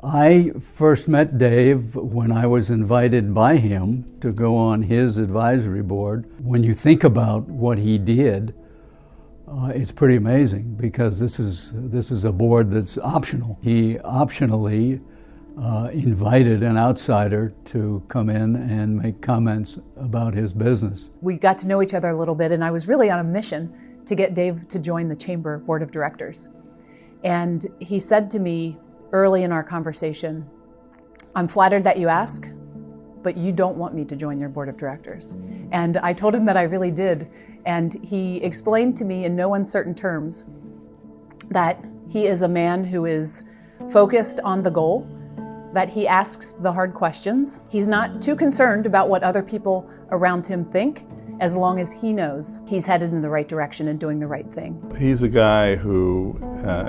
I first met Dave when I was invited by him to go on his advisory board. When you think about what he did, it's pretty amazing because this is a board that's optional. He optionally invited an outsider to come in and make comments about his business. We got to know each other a little bit, and I was really on a mission to get Dave to join the Chamber Board of Directors. And he said to me early in our conversation, "I'm flattered that you ask, but you don't want me to join your board of directors." And I told him that I really did. And he explained to me in no uncertain terms that he is a man who is focused on the goal, that he asks the hard questions. He's not too concerned about what other people around him think, as long as he knows he's headed in the right direction and doing the right thing. He's a guy who,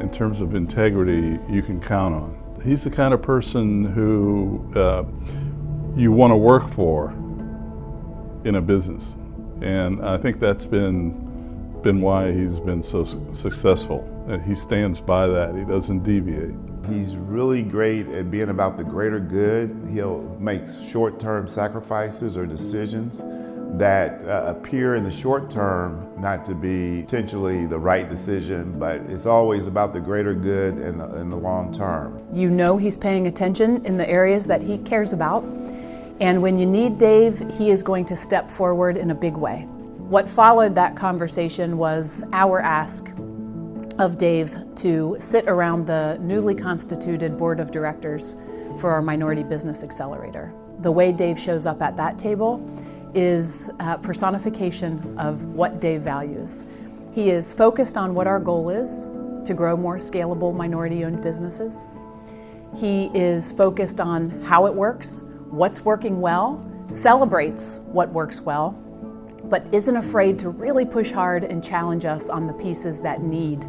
in terms of integrity, you can count on. He's the kind of person who you want to work for in a business. And I think that's been why he's been so successful. He stands by that. He doesn't deviate. He's really great at being about the greater good. He'll make short-term sacrifices or decisions that appear in the short term not to be potentially the right decision, but it's always about the greater good in the long term. You know he's paying attention in the areas that he cares about, and when you need Dave, he is going to step forward in a big way. What followed that conversation was our ask of Dave to sit around the newly constituted board of directors for our Minority Business Accelerator. The way Dave shows up at that table is a personification of what Dave values. He is focused on what our goal is, to grow more scalable minority-owned businesses. He is focused on how it works, what's working well, celebrates what works well, but isn't afraid to really push hard and challenge us on the pieces that need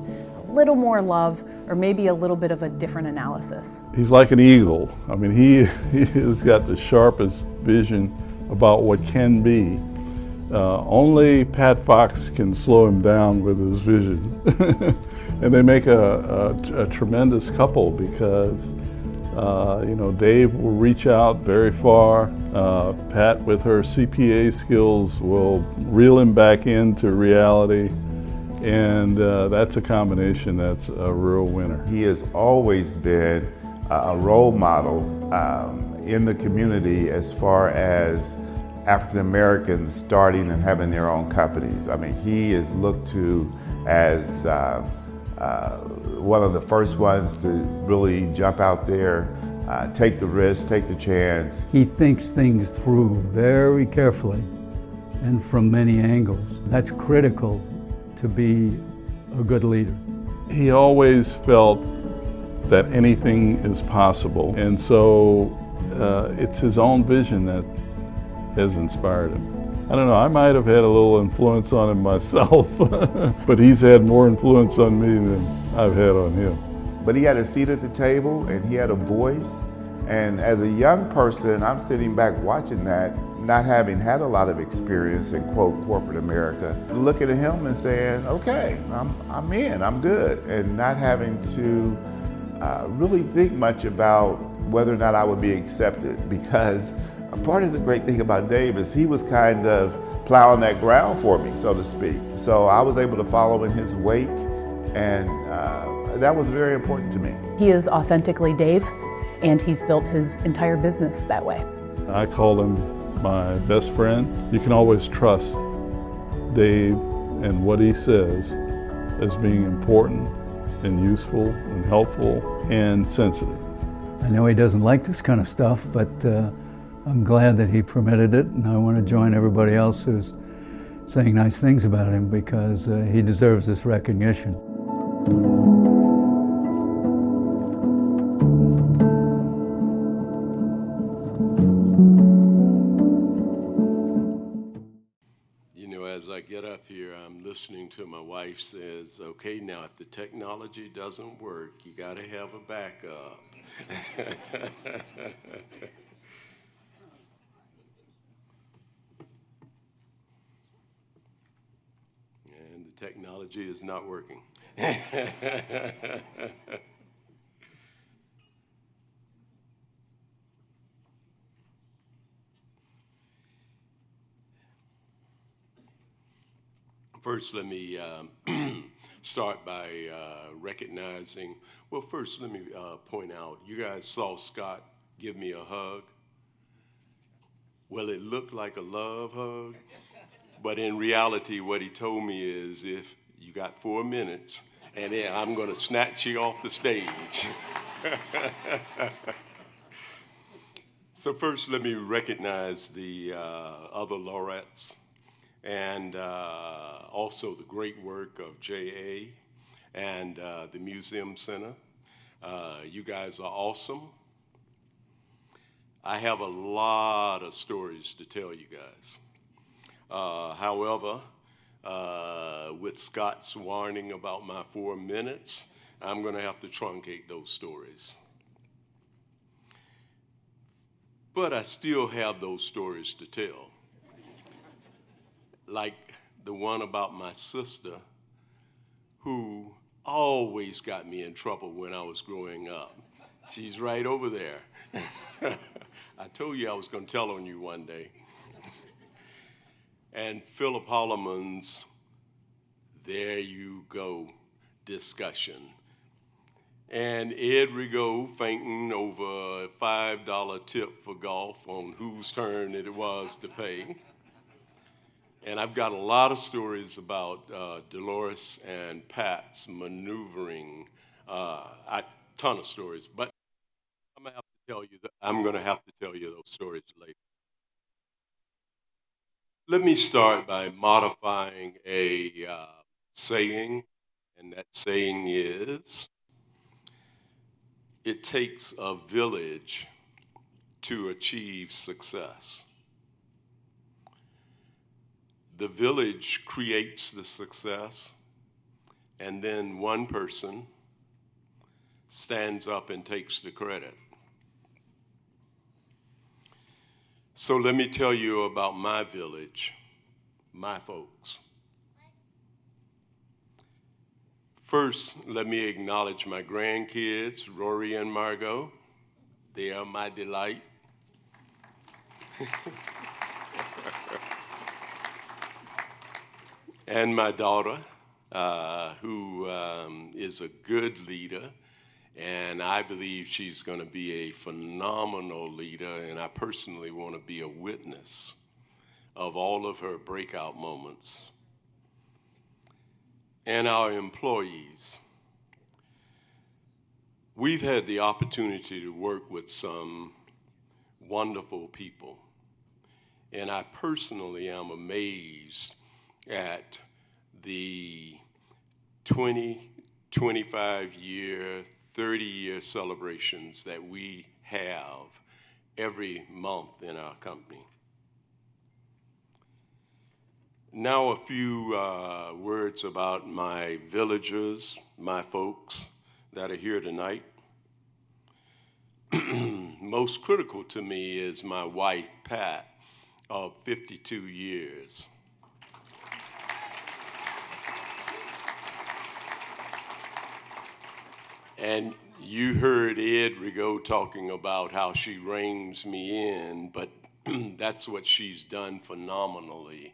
a little more love or maybe a little bit of a different analysis. He's like an eagle. I mean, he has got the sharpest vision about what can be. Only Pat Foxx can slow him down with his vision. And they make a tremendous couple because Dave will reach out very far. Pat, with her CPA skills, will reel him back into reality. And that's a combination that's a real winner. He has always been a role model in the community as far as African Americans starting and having their own companies. I mean, he is looked to as one of the first ones to really jump out there, take the risk, take the chance. He thinks things through very carefully and from many angles. That's critical to be a good leader. He always felt that anything is possible, and so it's his own vision that has inspired him. I don't know, I might have had a little influence on him myself, but he's had more influence on me than I've had on him. But he had a seat at the table and he had a voice. And as a young person, I'm sitting back watching that, not having had a lot of experience in, quote, corporate America, looking at him and saying, okay, I'm in, I'm good, and not having to really think much about whether or not I would be accepted, because part of the great thing about Dave is he was kind of plowing that ground for me, so to speak. So I was able to follow in his wake, and that was very important to me. He is authentically Dave, and he's built his entire business that way. I call him my best friend. You can always trust Dave and what he says as being important and useful and helpful and sensitive. I know he doesn't like this kind of stuff, but I'm glad that he permitted it, and I want to join everybody else who's saying nice things about him because he deserves this recognition. As I get up here, I'm listening to my wife says, okay, now if the technology doesn't work, you got to have a backup. And the technology is not working. First, let me start by recognizing, well, first let me point out, you guys saw Scott give me a hug. Well, it looked like a love hug, but in reality, what he told me is, if you got 4 minutes, and then I'm going to snatch you off the stage. So first, let me recognize the other laureates, and also the great work of J.A. and the Museum Center. You guys are awesome. I have a lot of stories to tell you guys. However, with Scott's warning about my 4 minutes, I'm going to have to truncate those stories. But I still have those stories to tell. Like the one about my sister, who always got me in trouble when I was growing up. She's right over there. I told you I was going to tell on you one day. And Philip Holloman's "There You Go" discussion. And Ed Rigaud fainting over a $5 tip for golf on whose turn it was to pay. And I've got a lot of stories about Dolores and Pat's maneuvering, a ton of stories, but I'm going to have to tell you those stories later. Let me start by modifying a saying, and that saying is, it takes a village to achieve success. The village creates the success, and then one person stands up and takes the credit. So let me tell you about my village, my folks. First, let me acknowledge my grandkids, Rory and Margot. They are my delight. And my daughter, who is a good leader, and I believe she's going to be a phenomenal leader, and I personally want to be a witness of all of her breakout moments. And our employees. We've had the opportunity to work with some wonderful people, and I personally am amazed at the 20, 25-year, 30-year celebrations that we have every month in our company. Now a few words about my villagers, my folks that are here tonight. Most critical to me is my wife, Pat, of 52 years. And you heard Ed Rigaud talking about how she reins me in, but that's what she's done phenomenally.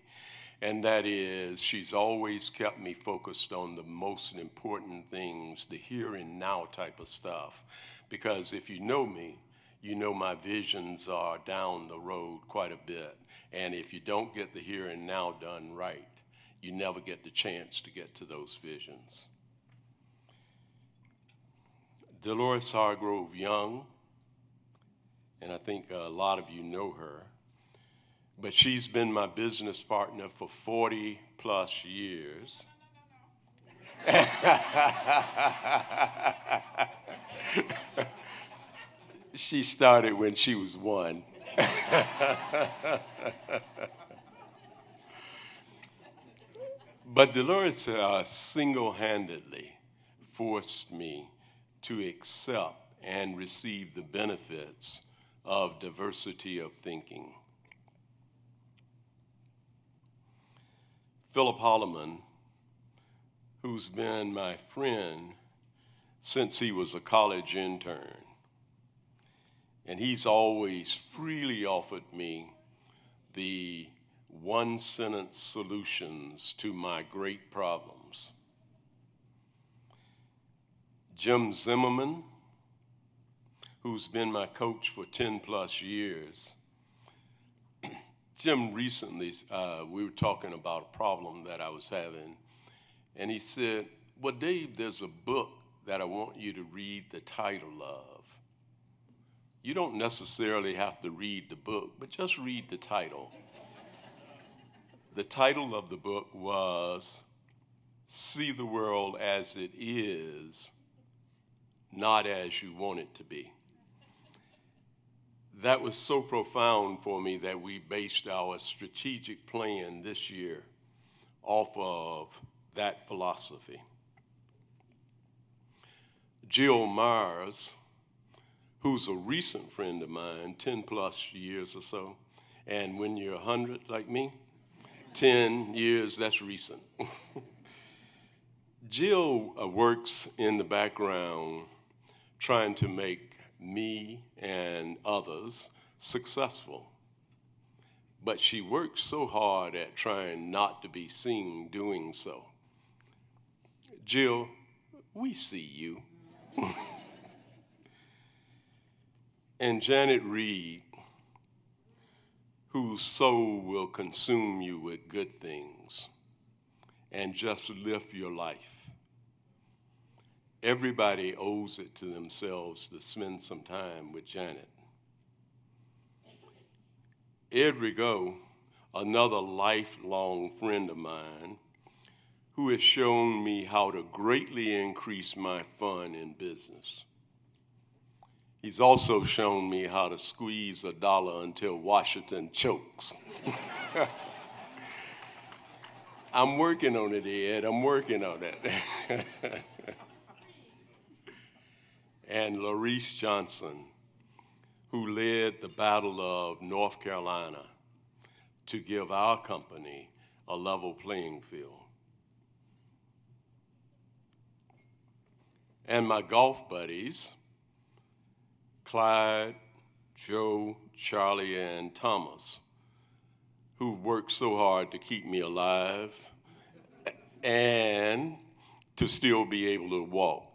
And that is, she's always kept me focused on the most important things, the here and now type of stuff. Because if you know me, you know my visions are down the road quite a bit. And if you don't get the here and now done right, you never get the chance to get to those visions. Dolores Hargrove Young, and I think a lot of you know her, but she's been my business partner for 40 plus years. She started when she was 1. But Dolores single-handedly forced me to accept and receive the benefits of diversity of thinking. Philip Holloman, who's been my friend since he was a college intern, and he's always freely offered me the one-sentence solutions to my great problems. Jim Zimmerman, who's been my coach for 10 plus years. Jim recently, we were talking about a problem that I was having, and he said, well, Dave, there's a book that I want you to read the title of. You don't necessarily have to read the book, but just read the title. The title of the book was See the World as It Is, Not As You Want It to Be. That was so profound for me that we based our strategic plan this year off of that philosophy. Jill Myers, who's a recent friend of mine, 10 plus years or so, and when you're 100 like me, 10 years, that's recent. Jill works in the background trying to make me and others successful. But she works so hard at trying not to be seen doing so. Jill, we see you. And Janet Reed, whose soul will consume you with good things and just lift your life. Everybody owes it to themselves to spend some time with Janet. Ed Rigo, another lifelong friend of mine, who has shown me how to greatly increase my fun in business. He's also shown me how to squeeze a dollar until Washington chokes. I'm working on it, Ed. I'm working on it. And Laurice Johnson, who led the Battle of North Carolina to give our company a level playing field. And my golf buddies, Clyde, Joe, Charlie, and Thomas, who've worked so hard to keep me alive and to still be able to walk,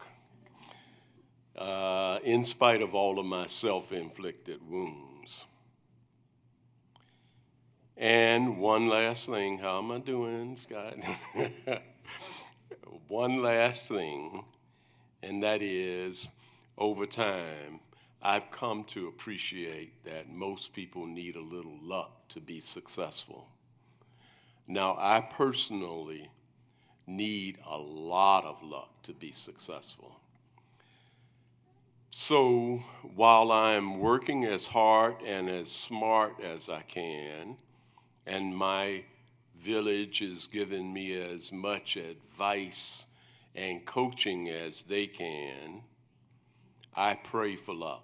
in spite of all of my self-inflicted wounds. And one last thing, how am I doing, Scott? One last thing, and that is, over time, I've come to appreciate that most people need a little luck to be successful. Now, I personally need a lot of luck to be successful. So while I'm working as hard and as smart as I can, and my village is giving me as much advice and coaching as they can, I pray for luck.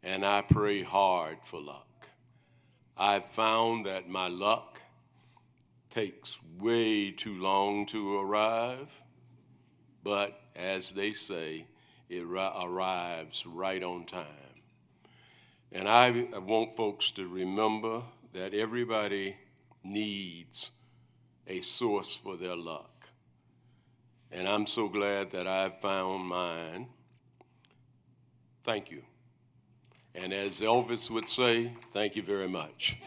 And I pray hard for luck. I've found that my luck takes way too long to arrive, but as they say, it arrives right on time. And I want folks to remember that everybody needs a source for their luck. And I'm so glad that I've found mine. Thank you. And as Elvis would say, thank you very much.